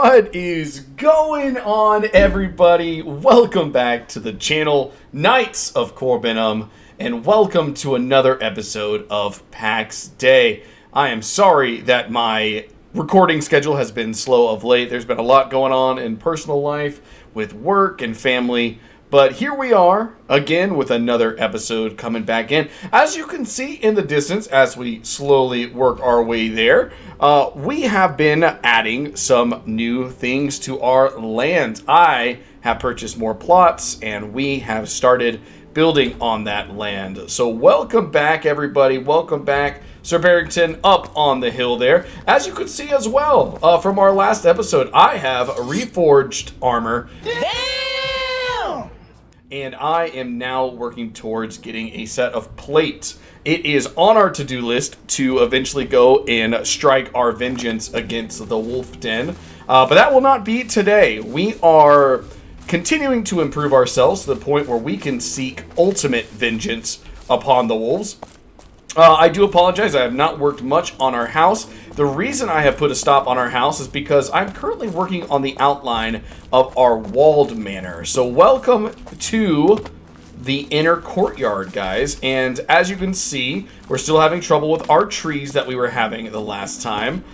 What is going on, everybody? Welcome back to the channel, Knights of Corbinum, and welcome to another episode of Pax Dei. I am sorry that my recording schedule has been slow of late. There's been a lot going on in personal life with work and family, but here we are again with another episode coming back in. As you can see in the distance, as we slowly work our way there, we have been adding some new things to our land. I have purchased more plots, and we have started building on that land. So welcome back, everybody. Welcome back, Sir Bearington, up on the hill there. As you can see as well from our last episode, I have reforged armor. And I am now working towards getting a set of plates. It is on our to-do list to eventually go and strike our vengeance against the wolf den. But that will not be today. We are continuing to improve ourselves to the point where we can seek ultimate vengeance upon the wolves. I do apologize, I have not worked much on our house. The reason I have put a stop on our house is because I'm currently working on the outline of our walled manor. So welcome to the inner courtyard, guys. And as you can see, we're still having trouble with our trees that we were having the last time.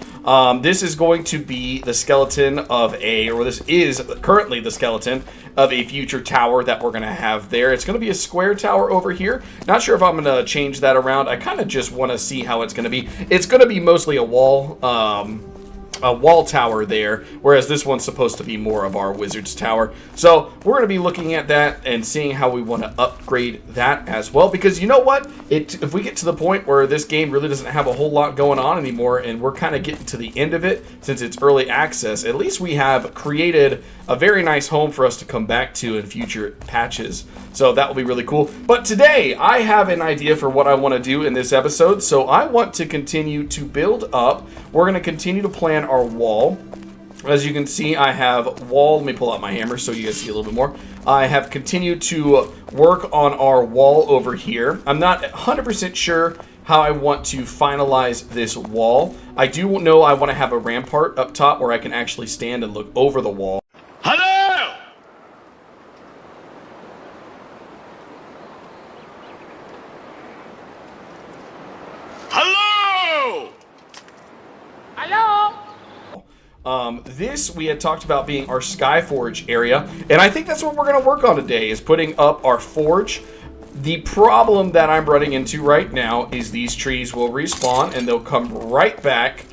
This is going to be the skeleton of this is currently the skeleton of a future tower that we're going to have there. It's going to be a square tower over here. Not sure if I'm going to change that around. I kind of just want to see how it's going to be. It's going to be mostly a wall tower there, whereas this one's supposed to be more of our wizard's tower. So we're going to be looking at that and seeing how we want to upgrade that as well, because you know what, if we get to the point where this game really doesn't have a whole lot going on anymore and we're kind of getting to the end of it since it's early access, at least we have created a very nice home for us to come back to in future patches. So that will be really cool. But today I have an idea for what I want to do in this episode. So I want to continue to build up. We're going to continue to plan our wall. As you can see, I have wall. Let me pull out my hammer so you guys see a little bit more. I have continued to work on our wall over here. I'm not 100% sure how I want to finalize this wall. I do know I want to have a rampart up top where I can actually stand and look over the wall. Hello! Hello! Hello? This we had talked about being our Skyforge area, and I think that's what we're going to work on today, is putting up our forge. The problem that I'm running into right now is these trees will respawn, and they'll come right back,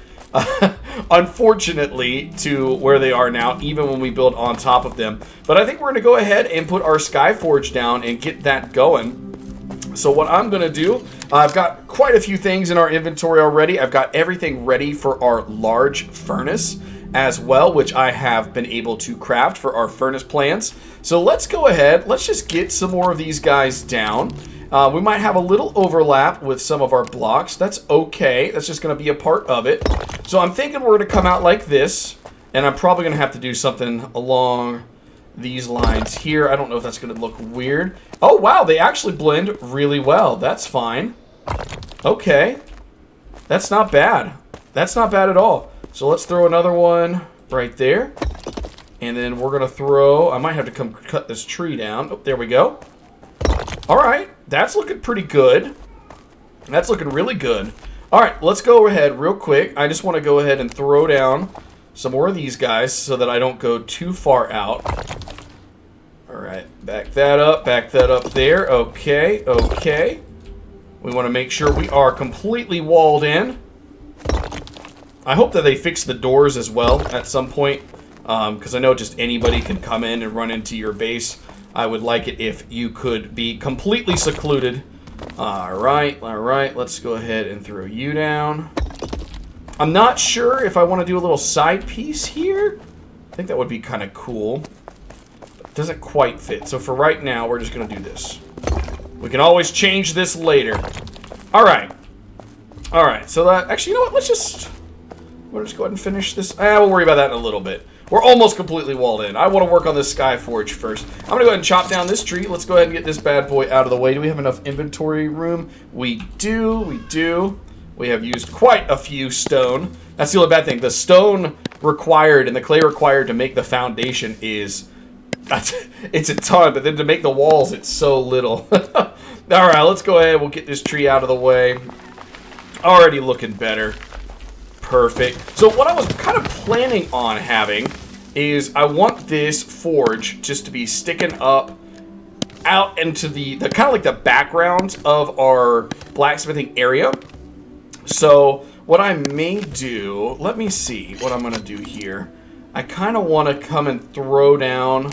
unfortunately, to where they are now, even when we build on top of them. But I think we're going to go ahead and put our Skyforge down and get that going. So what I'm going to do, I've got quite a few things in our inventory already. I've got everything ready for our large furnace as well, which I have been able to craft for our furnace plans. So let's go ahead. Let's just get some more of these guys down. We might have a little overlap with some of our blocks. That's okay. That's just going to be a part of it. So I'm thinking we're going to come out like this, and I'm probably going to have to do something along these lines here. I don't know if that's going to look weird. Oh, wow. They actually blend really well. That's fine. Okay. That's not bad. That's not bad at all. So let's throw another one right there. And then we're going to throw... I might have to come cut this tree down. Oh, there we go. All right. That's looking pretty good. That's looking really good. All right. Let's go ahead real quick. I just want to go ahead and throw down some more of these guys so that I don't go too far out. All right. Back that up there. Okay. Okay. We want to make sure we are completely walled in. I hope that they fix the doors as well at some point, because I know just anybody can come in and run into your base. I would like it if you could be completely secluded. All right, let's go ahead and throw you down. I'm not sure if I want to do a little side piece here. I think that would be kind of cool. It doesn't quite fit, so for right now, we're just going to do this. We can always change this later. All right, so that, actually, you know what, let's just go ahead and finish this. We'll worry about that in a little bit. We're almost completely walled in. I want to work on this Skyforge first. I'm going to go ahead and chop down this tree. Let's go ahead and get this bad boy out of the way. Do we have enough inventory room? We do. We have used quite a few stone. That's the only bad thing. The stone required and the clay required to make the foundation is... it's a ton, but then to make the walls, it's so little. All right, let's go ahead. We'll get this tree out of the way. Already looking better. Perfect. So what I was kind of planning on having is I want this forge just to be sticking up out into the kind of like the background of our blacksmithing area. So what I may do, let me see what I'm going to do here. I kind of want to come and throw down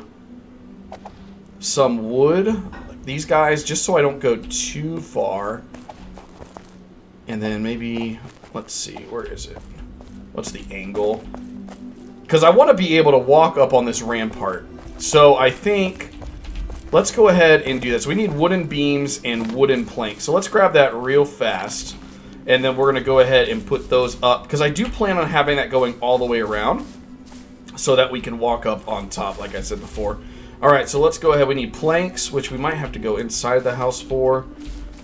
some wood, like these guys, just so I don't go too far. And then maybe, let's see, where is it? What's the angle? Because I want to be able to walk up on this rampart. So I think, let's go ahead and do this. We need wooden beams and wooden planks. So let's grab that real fast. And then we're going to go ahead and put those up. Because I do plan on having that going all the way around, so that we can walk up on top, like I said before. Alright, so let's go ahead. We need planks, which we might have to go inside the house for.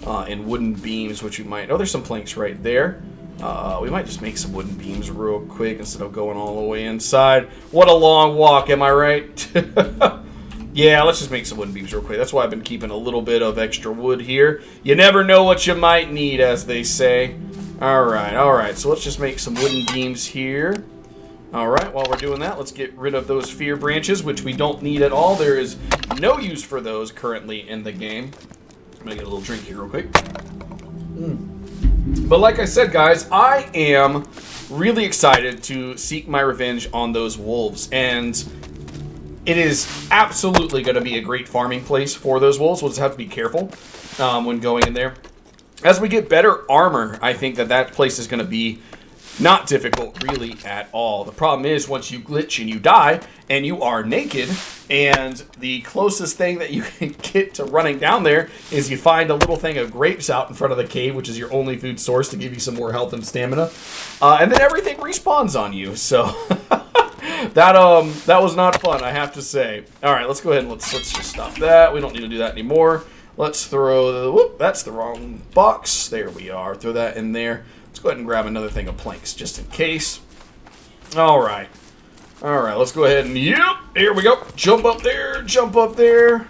And wooden beams, which we might... Oh, there's some planks right there. We might just make some wooden beams real quick instead of going all the way inside. What a long walk, am I right? Yeah, let's just make some wooden beams real quick. That's why I've been keeping a little bit of extra wood here. You never know what you might need, as they say. Alright. So let's just make some wooden beams here. Alright, while we're doing that, let's get rid of those fear branches, which we don't need at all. There is no use for those currently in the game. I'm going to get a little drink here real quick. But like I said, guys, I am really excited to seek my revenge on those wolves. And it is absolutely going to be a great farming place for those wolves. We'll just have to be careful when going in there. As we get better armor, I think that place is going to be not difficult really at all. The problem is once you glitch and you die and you are naked, and the closest thing that you can get to running down there is you find a little thing of grapes out in front of the cave, which is your only food source to give you some more health and stamina. And then everything respawns on you. So that was not fun, I have to say. All right, let's go ahead and let's just stop that. We don't need to do that anymore. Let's throw the... Whoop, that's the wrong box. There we are. Throw that in there. Let's go ahead and grab another thing of planks, just in case. All right, let's go ahead and, yep, here we go. Jump up there, jump up there.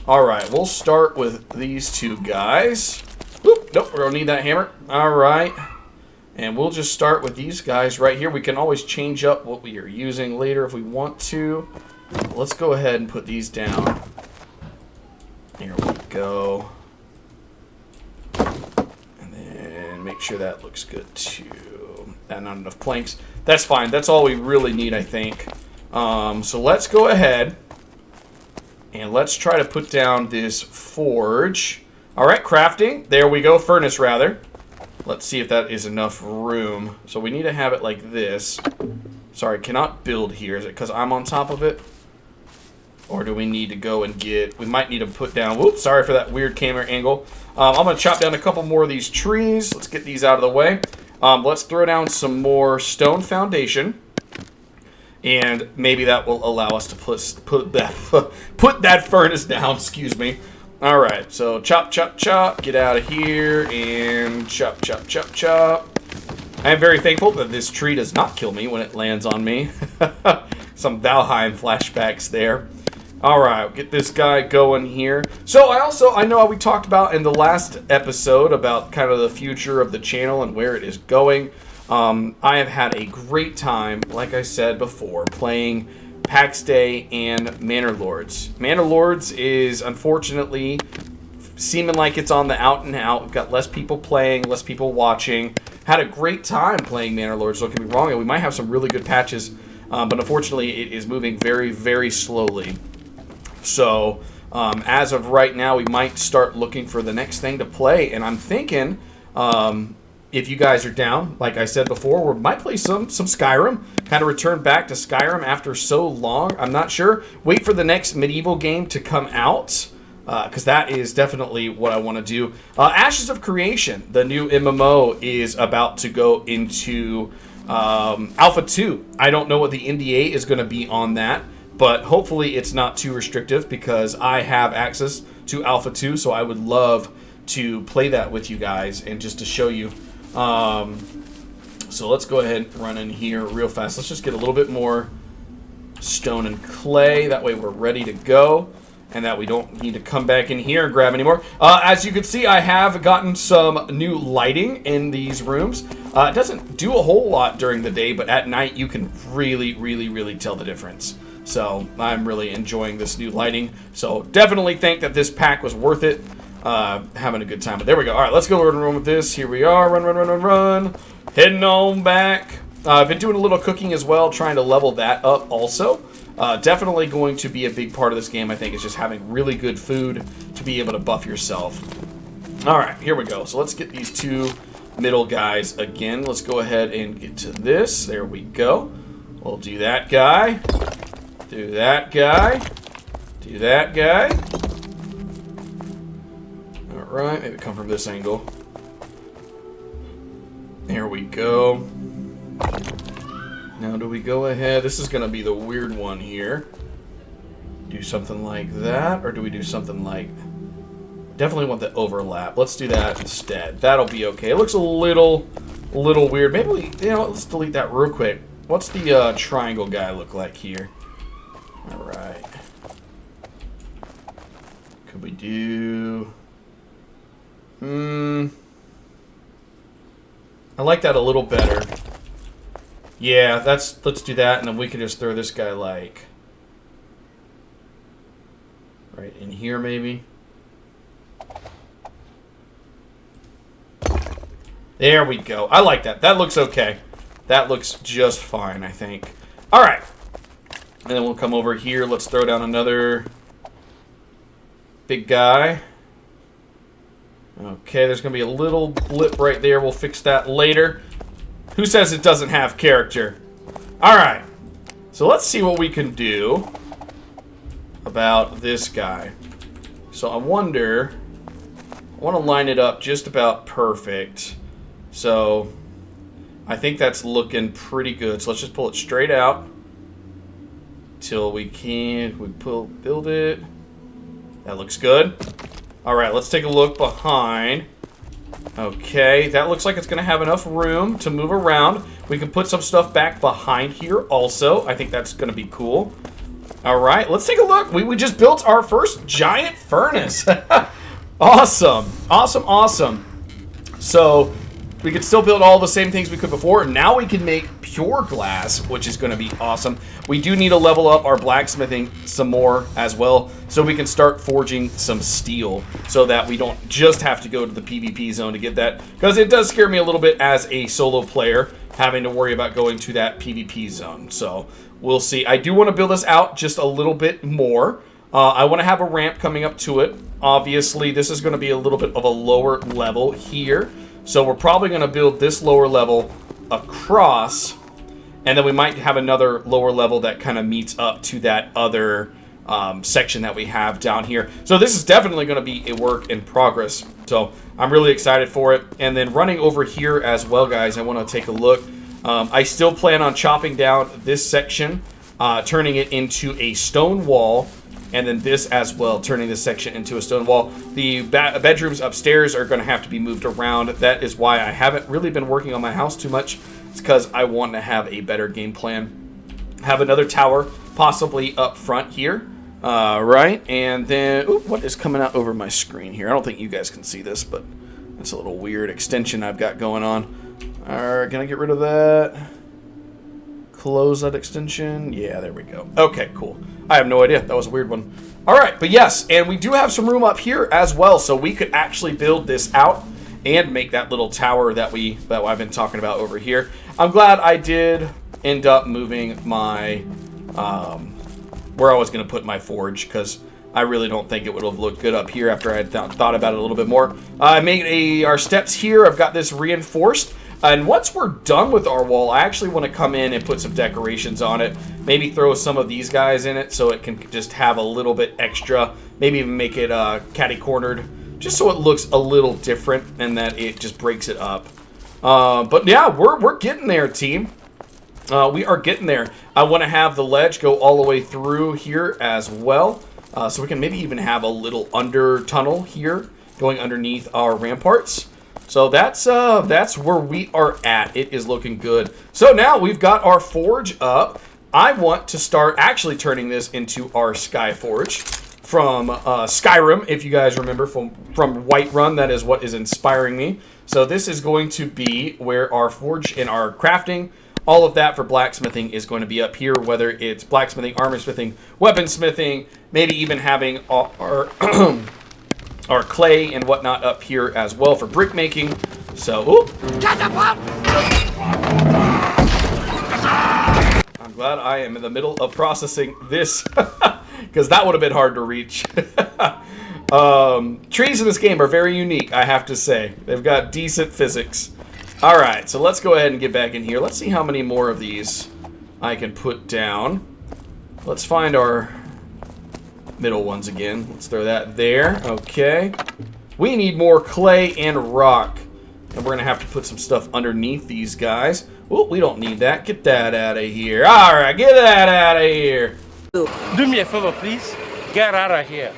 All right, we'll start with these two guys. Whoop, nope, we're going to need that hammer. All right, and we'll just start with these guys right here. We can always change up what we are using later if we want to. Let's go ahead and put these down. Here we go. Make sure that looks good too. Not enough planks. That's fine. That's all we really need, I think. So let's go ahead and let's try to put down this forge. All right, crafting. There we go. Furnace, rather. Let's see if that is enough room. So we need to have it like this. Sorry, cannot build here. Is it because I'm on top of it? Or do we need to go and get... We might need to put down... Whoops, sorry for that weird camera angle. I'm going to chop down a couple more of these trees. Let's get these out of the way. Let's throw down some more stone foundation. And maybe that will allow us to put that furnace down. Excuse me. All right, so chop, chop, chop. Get out of here and chop, chop, chop, chop. I am very thankful that this tree does not kill me when it lands on me. Some Valheim flashbacks there. All right, get this guy going here. So I know we talked about in the last episode about kind of the future of the channel and where it is going. I have had a great time, like I said before, playing Pax Dei and Manor Lords. Manor Lords is unfortunately seeming like it's on the out and out. We've got less people playing, less people watching. Had a great time playing Manor Lords, don't get me wrong, and we might have some really good patches, but unfortunately it is moving very, very slowly. So, as of right now, we might start looking for the next thing to play. And I'm thinking, if you guys are down, like I said before, we might play some Skyrim. Kind of return back to Skyrim after so long. I'm not sure. Wait for the next medieval game to come out, because that is definitely what I want to do. Ashes of Creation, the new MMO, is about to go into Alpha 2. I don't know what the NDA is going to be on that. But hopefully it's not too restrictive because I have access to Alpha 2, so I would love to play that with you guys and just to show you So let's go ahead and run in here real fast. Let's just get a little bit more stone and clay. That way we're ready to go. And that we don't need to come back in here and grab anymore. As you can see, I have gotten some new lighting in these rooms. It doesn't do a whole lot during the day, but at night you can really, really, really tell the difference. So I'm really enjoying this new lighting. So definitely think that this pack was worth it. Having a good time. But there we go. All right, let's go and run with this. Here we are. Run, run, run, run, run. Heading on back. I've been doing a little cooking as well, trying to level that up also. Definitely going to be a big part of this game, I think, is just having really good food to be able to buff yourself. All right, here we go. So let's get these two middle guys again. Let's go ahead and get to this. There we go. We'll do that guy. Do that guy. Do that guy. All right, maybe come from this angle. There we go. Now, do we go ahead? This is going to be the weird one here. Do something like that, or do we do something like... Definitely want the overlap. Let's do that instead. That'll be okay. It looks a little weird. Maybe we, let's delete that real quick. What's the triangle guy look like here? All right. Could we do... I like that a little better. Yeah, let's do that, and then we can just throw this guy like right in here maybe. There we go. I like that. That looks okay. That looks just fine, I think. All right. And then we'll come over here. Let's throw down another big guy. Okay, there's going to be a little blip right there. We'll fix that later. Who says it doesn't have character? All right. So let's see what we can do about this guy. So I want to line it up just about perfect. So I think that's looking pretty good. So let's just pull it straight out till we build it. That looks good. All right, let's take a look behind. Okay, that looks like it's going to have enough room to move around. We can put some stuff back behind here also. I think that's going to be cool. All right, let's take a look. We just built our first giant furnace. Awesome. Awesome, awesome. So we could still build all the same things we could before. Now we can make pure glass, which is going to be awesome. We do need to level up our blacksmithing some more as well, so we can start forging some steel so that we don't just have to go to the PvP zone to get that, because it does scare me a little bit as a solo player having to worry about going to that PvP zone. So we'll see. I do want to build this out just a little bit more. I want to have a ramp coming up to it. Obviously, this is going to be a little bit of a lower level here. So we're probably going to build this lower level across, and then we might have another lower level that kind of meets up to that other section that we have down here. So this is definitely going to be a work in progress. So I'm really excited for it. And then running over here as well, guys, I want to take a look. I still plan on chopping down this section, turning it into a stone wall. And then this as well, turning this section into a stone wall. The bedrooms upstairs are going to have to be moved around. That is why I haven't really been working on my house too much. It's because I want to have a better game plan. Have another tower possibly up front here. Right, and then... Ooh, what is coming out over my screen here? I don't think you guys can see this, but it's a little weird extension I've got going on. Alright, can I get rid of that? Close that extension. Yeah, there we go. Okay, cool. I have no idea. That was a weird one. All right, but yes, and we do have some room up here as well, so we could actually build this out and make that little tower that I've been talking about over here. I'm glad I did end up moving my where I was going to put my forge, because I really don't think it would have looked good up here after I had thought about it a little bit more. I made our steps here. I've got this reinforced. And once we're done with our wall, I actually want to come in and put some decorations on it. Maybe throw some of these guys in it so it can just have a little bit extra. Maybe even make it catty-cornered, just so it looks a little different and that it just breaks it up. But yeah, we're getting there, team. We are getting there. I want to have the ledge go all the way through here as well. So we can maybe even have a little under tunnel here going underneath our ramparts. So that's where we are at. It is looking good. So now we've got our forge up. I want to start actually turning this into our Skyforge from Skyrim, if you guys remember from Whiterun. That is what is inspiring me. So this is going to be where our forge and our crafting, all of that for blacksmithing is going to be up here, whether it's blacksmithing, armor smithing, weaponsmithing, maybe even having our our clay and whatnot up here as well for brick making. So, I'm glad I am in the middle of processing this because that would have been hard to reach. Trees in this game are very unique, I have to say. They've got decent physics. All right, so let's go ahead and get back in here. Let's see how many more of these I can put down. Let's find our middle ones again. Let's throw that there. Okay. We need more clay and rock. And we're going to have to put some stuff underneath these guys. Oh, we don't need that. Get that out of here. All right, get that out of here. Do me a favor, please. Get out of here.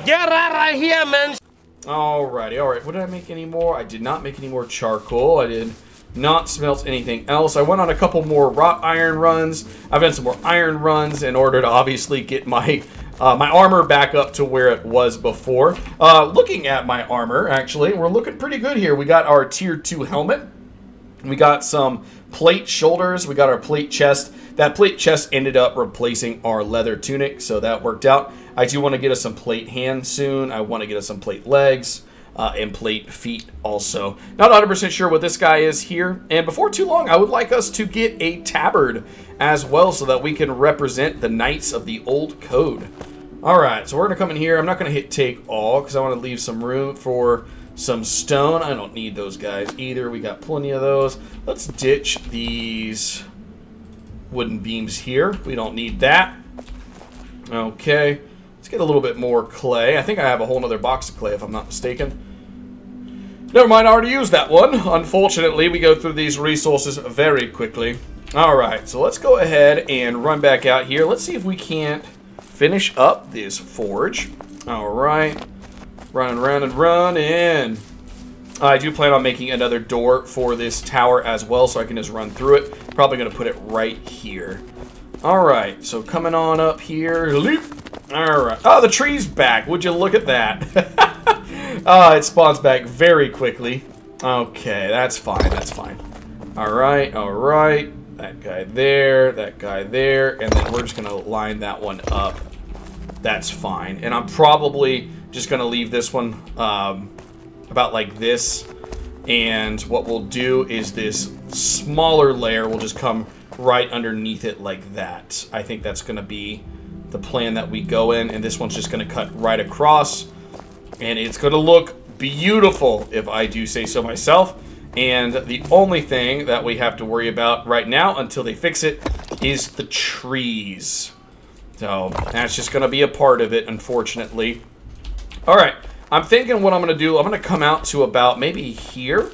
Get out of here, man. Alrighty, alright. What did I make any more? I did not make any more charcoal. I did not smelt anything else. I went on a couple more wrought iron runs. I've done some more iron runs in order to obviously get my my armor back up to where it was before. Looking at my armor, actually, we're looking pretty good here. We got our tier 2 helmet. We got some plate shoulders. We got our plate chest. That plate chest ended up replacing our leather tunic, so that worked out. I do want to get us some plate hands soon. I want to get us some plate legs and plate feet also. Not 100% sure what this guy is here. And before too long, I would like us to get a tabard as well so that we can represent the Knights of the Old Code. All right, so we're going to come in here. I'm not going to hit take all because I want to leave some room for some stone. I don't need those guys either. We got plenty of those. Let's ditch these wooden beams here. We don't need that. Okay. Let's get a little bit more clay. I think I have a whole nother box of clay if I'm not mistaken. Never mind, I already used that one. Unfortunately, we go through these resources very quickly. Alright, so let's go ahead and run back out here. Let's see if we can't finish up this forge. Alright. Running, running, running. I do plan on making another door for this tower as well, so I can just run through it. Probably going to put it right here. Alright, so coming on up here. Leap. Alright. Oh, the tree's back. Would you look at that? It spawns back very quickly. Okay, that's fine. That's fine. Alright, alright. That guy there, and then we're just going to line that one up. That's fine. And I'm probably just going to leave this one about like this. And what we'll do is this smaller layer will just come right underneath it like that. I think that's going to be the plan that we go in. And this one's just going to cut right across. And it's going to look beautiful, if I do say so myself. And the only thing that we have to worry about right now until they fix it is the trees. So that's just going to be a part of it, unfortunately. All right. I'm thinking what I'm going to do, I'm going to come out to about maybe here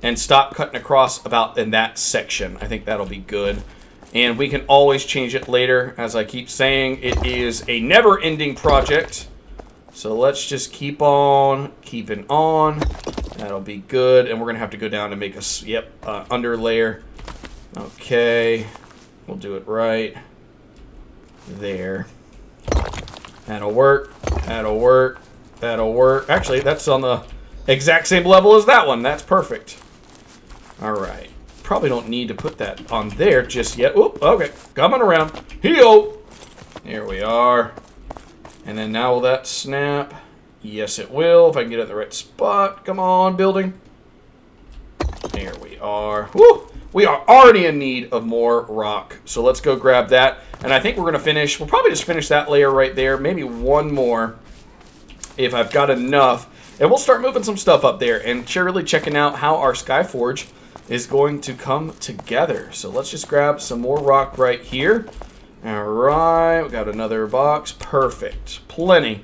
and stop cutting across about in that section. I think that'll be good. And we can always change it later. As I keep saying, it is a never-ending project. So let's just keep on keeping on. That'll be good. And we're going to have to go down and make a, under layer. Okay. We'll do it right there. That'll work. That'll work. That'll work. Actually, that's on the exact same level as that one. That's perfect. All right. Probably don't need to put that on there just yet. Oop, okay. Coming around. Heel. There we are. And then now will that snap? Yes, it will. If I can get it in the right spot. Come on, building. There we are. Woo! We are already in need of more rock. So let's go grab that. And I think we're going to finish. We'll probably just finish that layer right there. Maybe one more if I've got enough. And we'll start moving some stuff up there. And really checking out how our Skyforge is going to come together. So let's just grab some more rock right here. Alright, we got another box. Perfect. Plenty.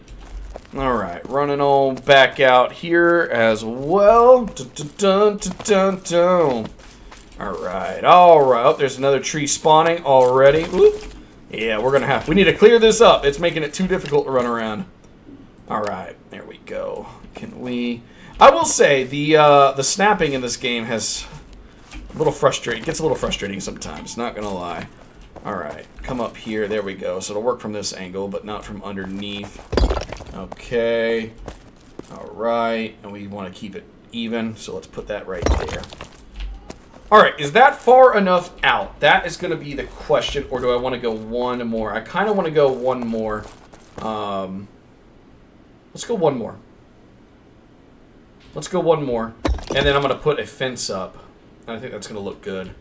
Alright, running on back out here as well. Alright, alright. Oh, there's another tree spawning already. Oop. Yeah, we need to clear this up. It's making it too difficult to run around. Alright, there we go. Can we... I will say, the snapping in this game has a little frustrating. It gets a little frustrating sometimes, not gonna lie. Alright, come up here. There we go. So it'll work from this angle, but not from underneath. Okay. Alright, and we want to keep it even, so let's put that right there. Alright, is that far enough out? That is going to be the question, or do I want to go one more? I kind of want to go one more. Let's go one more. Let's go one more, and then I'm going to put a fence up. I think that's going to look good.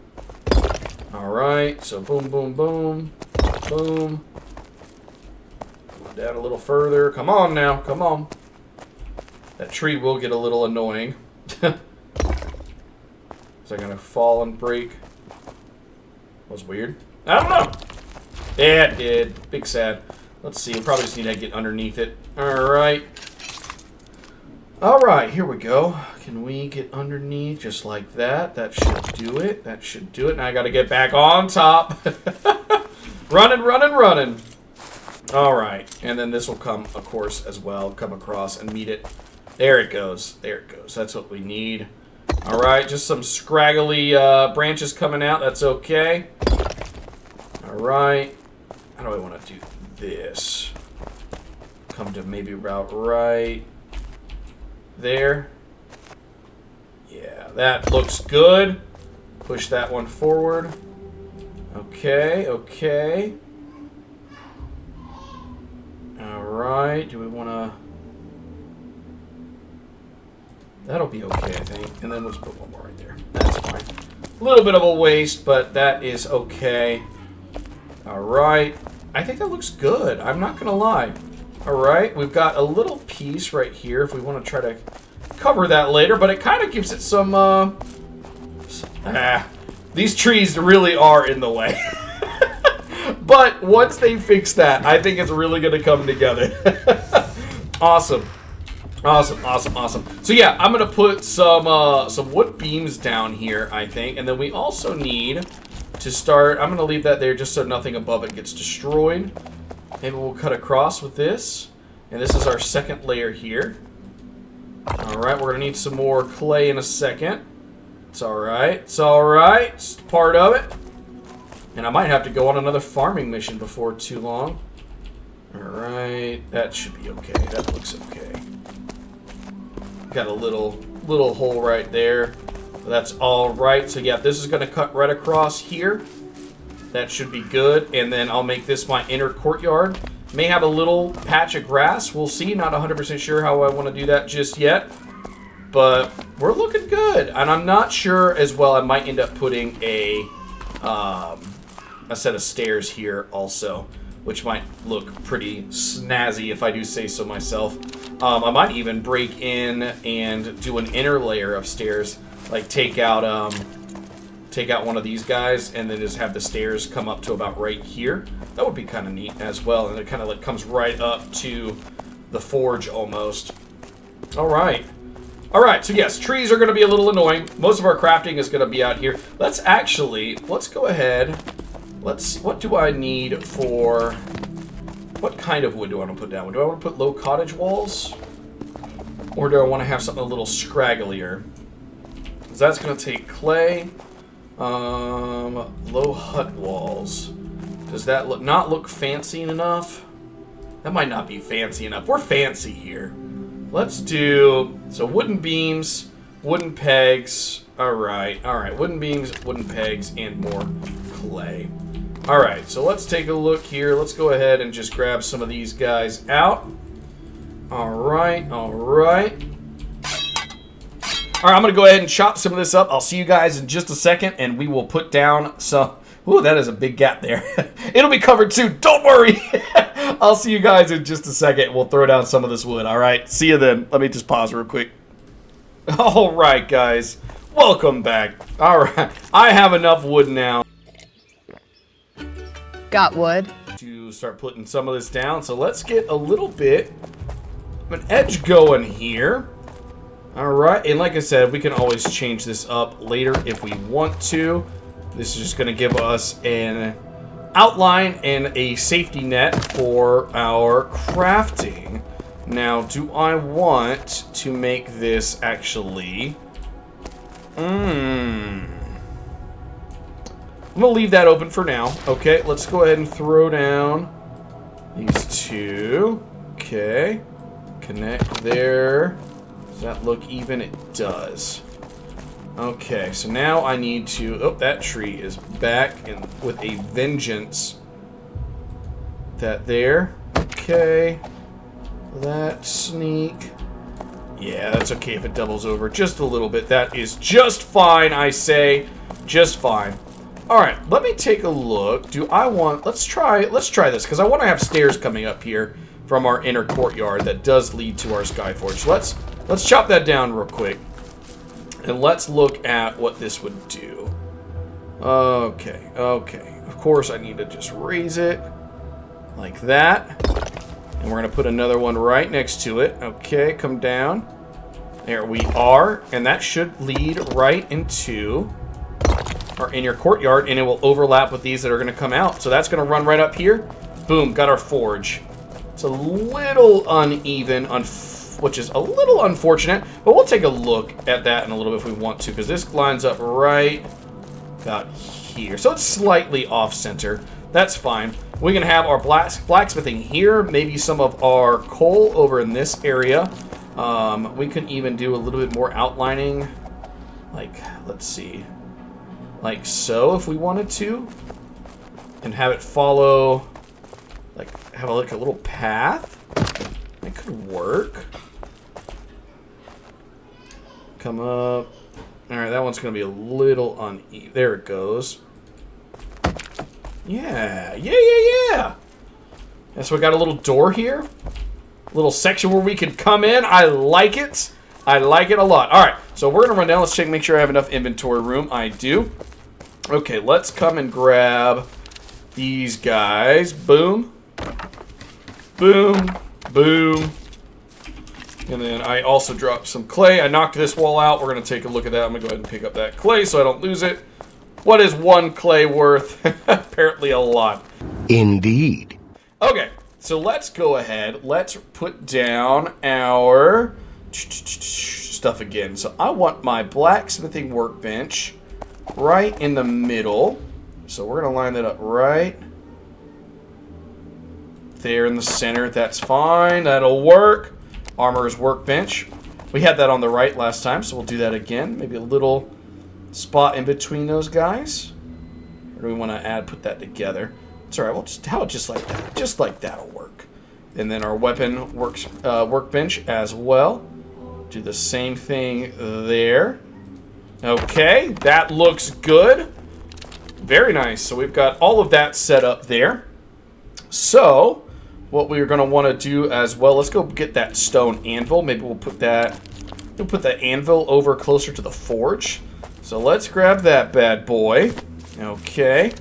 Alright, so boom, boom, boom, boom. Down a little further. Come on now, come on. That tree will get a little annoying. Is that gonna fall and break? That was weird. I don't know. Yeah, it did. Big sad. Let's see. We probably just need to get underneath it. Alright. Alright, here we go. Can we get underneath just like that? That should do it. That should do it. Now I gotta get back on top. Running, running, running. Alright. And then this will come, of course, as well. Come across and meet it. There it goes. There it goes. That's what we need. Alright, just some scraggly branches coming out. That's okay. Alright. How do I want to do this? Come to maybe about right there. Yeah, that looks good. Push that one forward. Okay, okay. Alright, do we want to... That'll be okay, I think. And then let's put one more right there. That's fine. A little bit of a waste, but that is okay. Alright. I think that looks good. I'm not going to lie. Alright, we've got a little piece right here if we want to try to cover that later, but it kind of gives it some, these trees really are in the way. But once they fix that, I think it's really going to come together. Awesome. Awesome, awesome, awesome. So yeah, I'm gonna put some wood beams down here, I think, and then we also need to start. I'm gonna leave that there just so nothing above it gets destroyed. Maybe we'll cut across with this, and this is our second layer here. All right, we're gonna need some more clay in a second. It's all right. It's all right. It's part of it. And I might have to go on another farming mission before too long. All right, that should be okay. That looks okay. Got a little hole right there. That's all right. So yeah, this is going to cut right across here. That should be good. And then I'll make this my inner courtyard. May have a little patch of grass. We'll see. Not 100% sure how I want to do that just yet. But we're looking good. And I'm not sure as well. I might end up putting a set of stairs here also, which might look pretty snazzy if I do say so myself. I might even break in and do an inner layer of stairs, like take out one of these guys and then just have the stairs come up to about right here. That would be kind of neat as well, and it kind of like comes right up to the forge almost. All right. All right, so yes, trees are going to be a little annoying. Most of our crafting is going to be out here. Let's go ahead. What do I need for... What kind of wood do I want to put down? Do I want to put low cottage walls? Or do I want to have something a little scragglier? Because that's going to take clay. Low hut walls. Does that not look fancy enough? That might not be fancy enough. We're fancy here. Let's do... So wooden beams, wooden pegs. Alright, alright. Wooden beams, wooden pegs, and more clay. Alright, so let's take a look here. Let's go ahead and just grab some of these guys out. Alright, alright. Alright, I'm going to go ahead and chop some of this up. I'll see you guys in just a second, and we will put down some... Ooh, that is a big gap there. It'll be covered too. Don't worry. I'll see you guys in just a second. We'll throw down some of this wood. Alright, see you then. Let me just pause real quick. Alright, guys. Welcome back. Alright, I have enough wood now. Got wood. To start putting some of this down. So let's get a little bit of an edge going here. Alright, and like I said, we can always change this up later if we want to. This is just going to give us an outline and a safety net for our crafting. Now, do I want to make this actually... I'm going to leave that open for now. Okay, let's go ahead and throw down these two. Okay. Connect there. Does that look even? It does. Okay, so now I need to... Oh, that tree is back in with a vengeance. That there. Okay. That sneak. Yeah, that's okay if it doubles over just a little bit. That is just fine, I say. Just fine. Alright, let me take a look. Do I want... Let's try this, because I want to have stairs coming up here from our inner courtyard that does lead to our Skyforge. So let's chop that down real quick. And let's look at what this would do. Okay, okay. Of course, I need to just raise it like that. And we're going to put another one right next to it. Okay, come down. There we are. And that should lead right into our inner courtyard. And it will overlap with these that are going to come out. So that's going to run right up here. Boom, got our forge. It's a little uneven, which is a little unfortunate. But we'll take a look at that in a little bit if we want to. Because this lines up right about here. So it's slightly off-center. That's fine. We can have our blacksmithing here. Maybe some of our coal over in this area. We can even do a little bit more outlining. Like, let's see. Like so, if we wanted to. And have it follow... Like, have a little path. That could work. Come up. Alright, that one's going to be a little uneven. There it goes. Yeah. Yeah. So we got a little door here. A little section where we can come in. I like it. I like it a lot. Alright, so we're going to run down. Let's check, make sure I have enough inventory room. I do. Okay, let's come and grab these guys. Boom. Boom. Boom. And then I also dropped some clay. I knocked this wall out. We're going to take a look at that. I'm going to go ahead and pick up that clay so I don't lose it. What is one clay worth? Apparently a lot. Indeed. Okay, so let's go ahead. Let's put down our stuff again. So I want my blacksmithing workbench right in the middle. So we're going to line that up right there in the center. That's fine. That'll work. Armorer's workbench. We had that on the right last time, so we'll do that again. Maybe a little spot in between those guys. Or do we want to put that together? It's alright, we'll just like that. Just like that'll work. And then our weapon workbench as well. Do the same thing there. Okay, that looks good. Very nice. So we've got all of that set up there. So what we're going to want to do as well, let's go get that stone anvil. Maybe we'll put that anvil over closer to the forge. So let's grab that bad boy. Okay.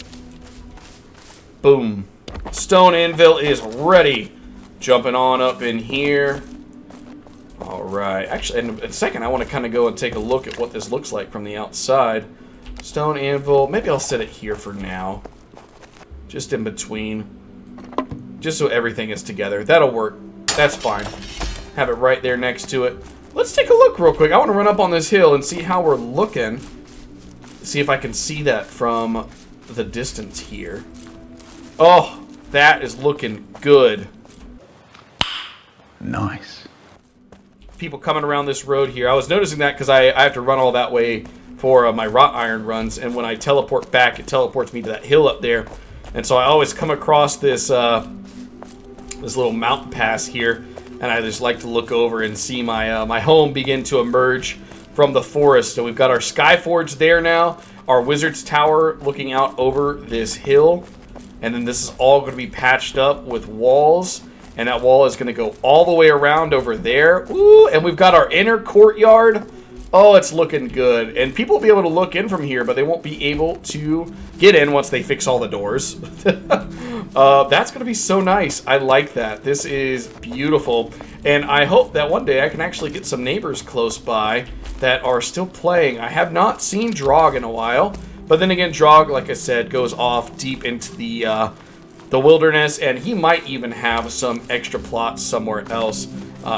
Boom. Stone anvil is ready. Jumping on up in here. Alright. Actually, in a second, I want to kind of go and take a look at what this looks like from the outside. Stone anvil. Maybe I'll set it here for now. Just in between. Just so everything is together. That'll work. That's fine. Have it right there next to it. Let's take a look real quick. I want to run up on this hill and see how we're looking. See if I can see that from the distance here. Oh, that is looking good. Nice. People coming around this road here. I was noticing that because I have to run all that way for my wrought iron runs. And when I teleport back, it teleports me to that hill up there. And so I always come across this this little mountain pass here, and I just like to look over and see my my home begin to emerge from the forest. So we've got our Skyforge there now, our Wizard's Tower looking out over this hill, and then this is all going to be patched up with walls, and that wall is going to go all the way around over there. Ooh, and we've got our inner courtyard. Oh, it's looking good. And people will be able to look in from here, but they won't be able to get in once they fix all the doors. That's going to be so nice. I like that. This is beautiful. And I hope that one day I can actually get some neighbors close by that are still playing. I have not seen Drog in a while. But then again, Drog, like I said, goes off deep into the wilderness. And he might even have some extra plots somewhere else.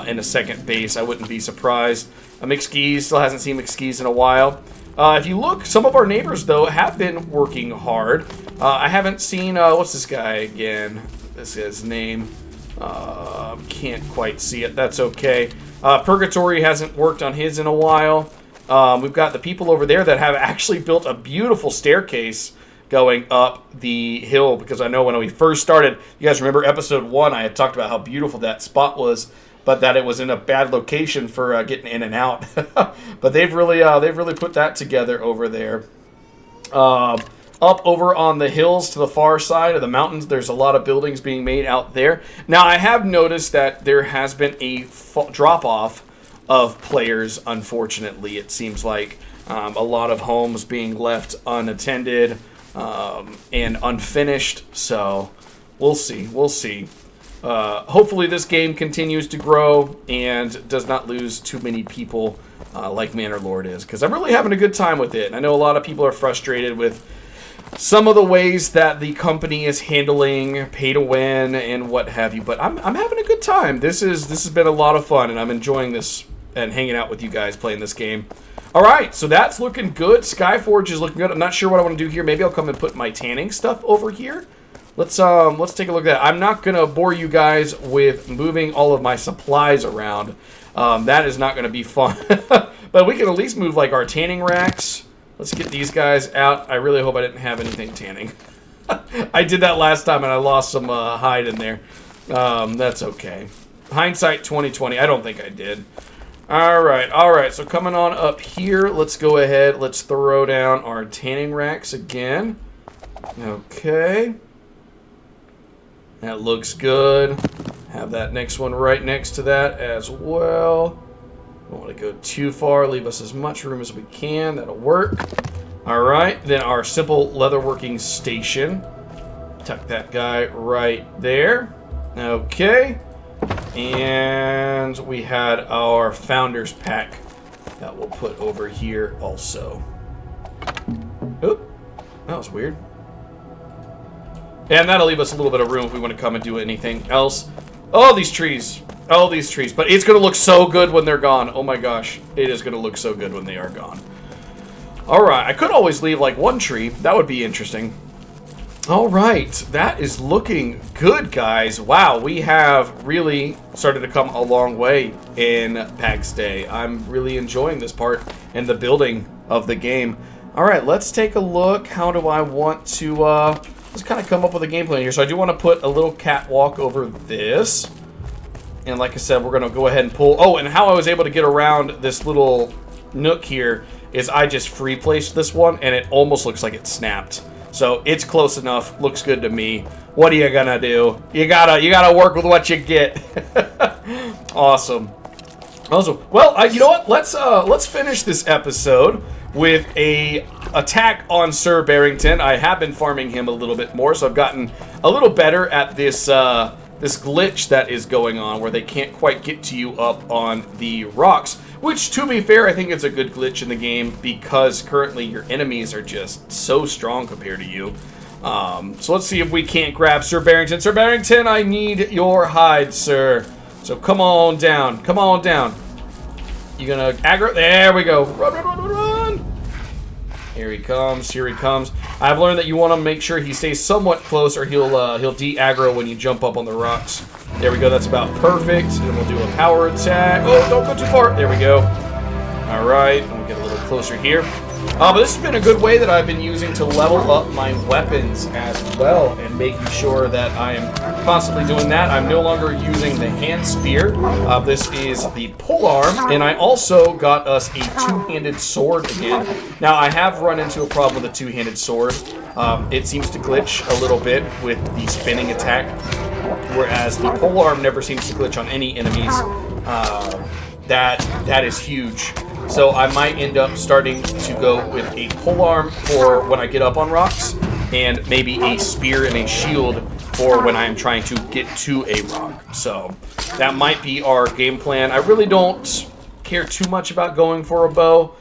in a second base. I wouldn't be surprised. McSkees still hasn't seen McSkees in a while. If you look, some of our neighbors, though, have been working hard. I haven't seen, what's this guy again? This is his name. Can't quite see it. That's okay. Purgatory hasn't worked on his in a while. We've got the people over there that have actually built a beautiful staircase going up the hill, because I know when we first started, you guys remember episode 1, I had talked about how beautiful that spot was, but that it was in a bad location for getting in and out. But they've really put that together over there. Up over on the hills to the far side of the mountains, there's a lot of buildings being made out there. Now, I have noticed that there has been a drop-off of players, unfortunately. It seems like a lot of homes being left unattended and unfinished, so we'll see. We'll see. Hopefully this game continues to grow and does not lose too many people like Manor Lord is, because I'm really having a good time with it. I know a lot of people are frustrated with some of the ways that the company is handling pay to win and what have you, but I'm having a good time. This has been a lot of fun, and I'm enjoying this and hanging out with you guys playing this game. All right, so that's looking good. Skyforge is looking good. I'm not sure what I want to do here. Maybe I'll come and put my tanning stuff over here. Let's take a look at that. I'm not gonna bore you guys with moving all of my supplies around. That is not gonna be fun. But we can at least move like our tanning racks. Let's get these guys out. I really hope I didn't have anything tanning. I did that last time and I lost some hide in there. That's okay. Hindsight 2020. I don't think I did. All right. So coming on up here, let's go ahead. Let's throw down our tanning racks again. Okay. That looks good. Have that next one right next to that as well. Don't want to go too far. Leave us as much room as we can. That'll work. All right. Then our simple leatherworking station. Tuck that guy right there. Okay. And we had our founder's pack that we'll put over here also. Oop. That was weird. And that'll leave us a little bit of room if we want to come and do anything else. Oh, these trees. Oh, these trees. But it's going to look so good when they're gone. Oh my gosh. It is going to look so good when they are gone. Alright. I could always leave like one tree. That would be interesting. Alright. That is looking good, guys. Wow. We have really started to come a long way in Pax Dei. I'm really enjoying this part and the building of the game. Alright. Let's take a look. How do I want to... let's kind of come up with a game plan here. So I do want to put a little catwalk over this. And like I said, we're going to go ahead and pull... Oh, and how I was able to get around this little nook here is I just free placed this one, and it almost looks like it snapped. So it's close enough. Looks good to me. What are you going to do? You gotta work with what you get. Awesome. Well, you know what? Let's finish this episode with a attack on Sir Bearington. I have been farming him a little bit more, so I've gotten a little better at this this glitch that is going on where they can't quite get to you up on the rocks. Which, to be fair, I think it's a good glitch in the game because currently your enemies are just so strong compared to you. So let's see if we can't grab Sir Bearington. Sir Bearington, I need your hide, sir. So come on down. Come on down. You gonna aggro? There we go. Run, run, run, run, run. Here he comes. Here he comes. I've learned that you want to make sure he stays somewhat close, or he'll de-aggro when you jump up on the rocks. There we go. That's about perfect. And we'll do a power attack. Oh, don't go too far. There we go. All right. And we'll get a little closer here. But this has been a good way that I've been using to level up my weapons as well, and making sure that I am constantly doing that. I'm no longer using the hand spear. This is the polearm, and I also got us a two-handed sword again. Now, I have run into a problem with a two-handed sword. It seems to glitch a little bit with the spinning attack, whereas the polearm never seems to glitch on any enemies. That is huge. So I might end up starting to go with a polearm for when I get up on rocks, and maybe a spear and a shield for when I am trying to get to a rock. So that might be our game plan. I really don't care too much about going for a bow.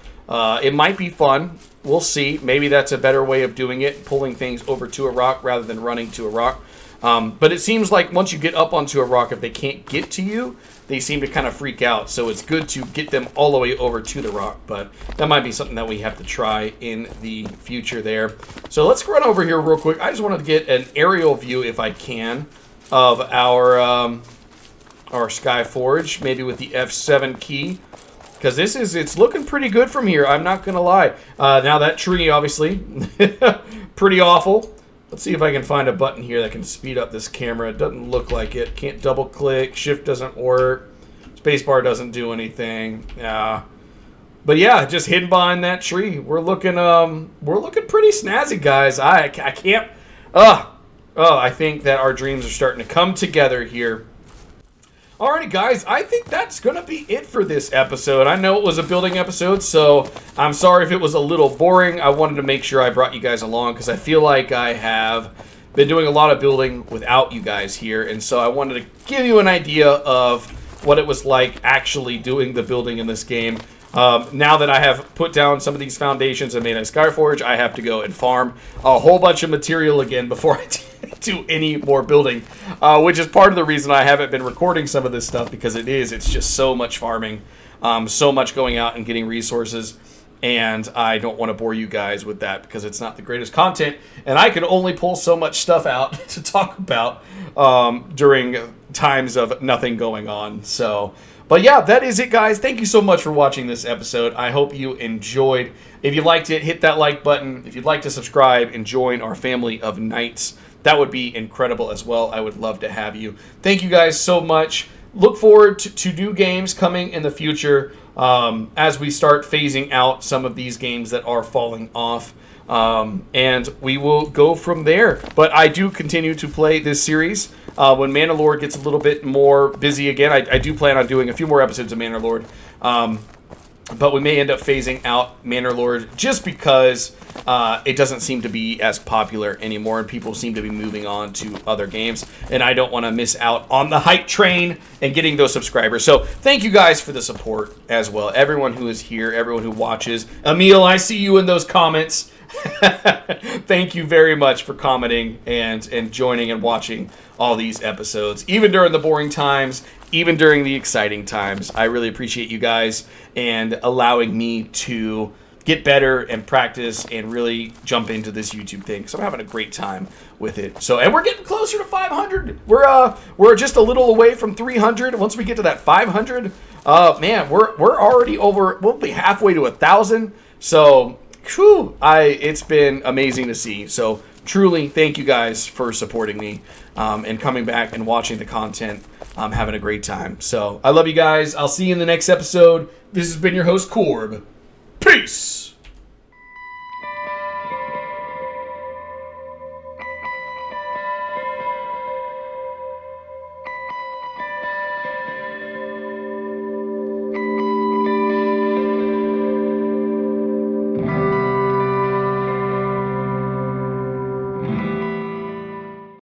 It might be fun. We'll see. Maybe that's a better way of doing it, pulling things over to a rock rather than running to a rock. But it seems like once you get up onto a rock, if they can't get to you, they seem to kind of freak out. So it's good to get them all the way over to the rock. But that might be something that we have to try in the future there. So let's run over here real quick. I just wanted to get an aerial view, if I can, of our Skyforge, maybe with the F7 key. Because it's looking pretty good from here, I'm not going to lie. Now that tree, obviously, pretty awful. Let's see if I can find a button here that can speed up this camera. It doesn't look like it. Can't double click. Shift doesn't work. Spacebar doesn't do anything. But yeah, just hidden behind that tree. We're looking pretty snazzy, guys. I can't. I think that our dreams are starting to come together here. Alrighty, guys, I think that's going to be it for this episode. I know it was a building episode, so I'm sorry if it was a little boring. I wanted to make sure I brought you guys along because I feel like I have been doing a lot of building without you guys here, and so I wanted to give you an idea of what it was like actually doing the building in this game. Now that I have put down some of these foundations and made a Skyforge, I have to go and farm a whole bunch of material again before I do any more building, which is part of the reason I haven't been recording some of this stuff, because it's just so much farming, so much going out and getting resources, and I don't want to bore you guys with that because it's not the greatest content, and I can only pull so much stuff out to talk about during times of nothing going on. So, but yeah, that is it, guys. Thank you so much for watching this episode. I hope you enjoyed. If you liked it, hit that like button. If you'd like to subscribe and join our family of knights, that would be incredible as well. I would love to have you. Thank you guys so much. Look forward to new games coming in the future as we start phasing out some of these games that are falling off. And we will go from there. But I do continue to play this series. When Manor Lord gets a little bit more busy again, I do plan on doing a few more episodes of Manor Lord. But we may end up phasing out Manor Lord just because it doesn't seem to be as popular anymore, and people seem to be moving on to other games. And I don't want to miss out on the hype train and getting those subscribers. So thank you guys for the support as well. Everyone who is here, everyone who watches. Emil, I see you in those comments. Thank you very much for commenting and joining and watching all these episodes, even during the boring times, even during the exciting times. I really appreciate you guys and allowing me to get better and practice and really jump into this YouTube thing, because I'm having a great time with it. So, and we're getting closer to 500. We're just a little away from 300. Once we get to that 500, man, we're already over. We'll be halfway to 1,000. So, whew, it's been amazing to see. So truly, thank you guys for supporting me and coming back and watching the content. I'm having a great time. So I love you guys. I'll see you in the next episode. This has been your host, Corb. Peace!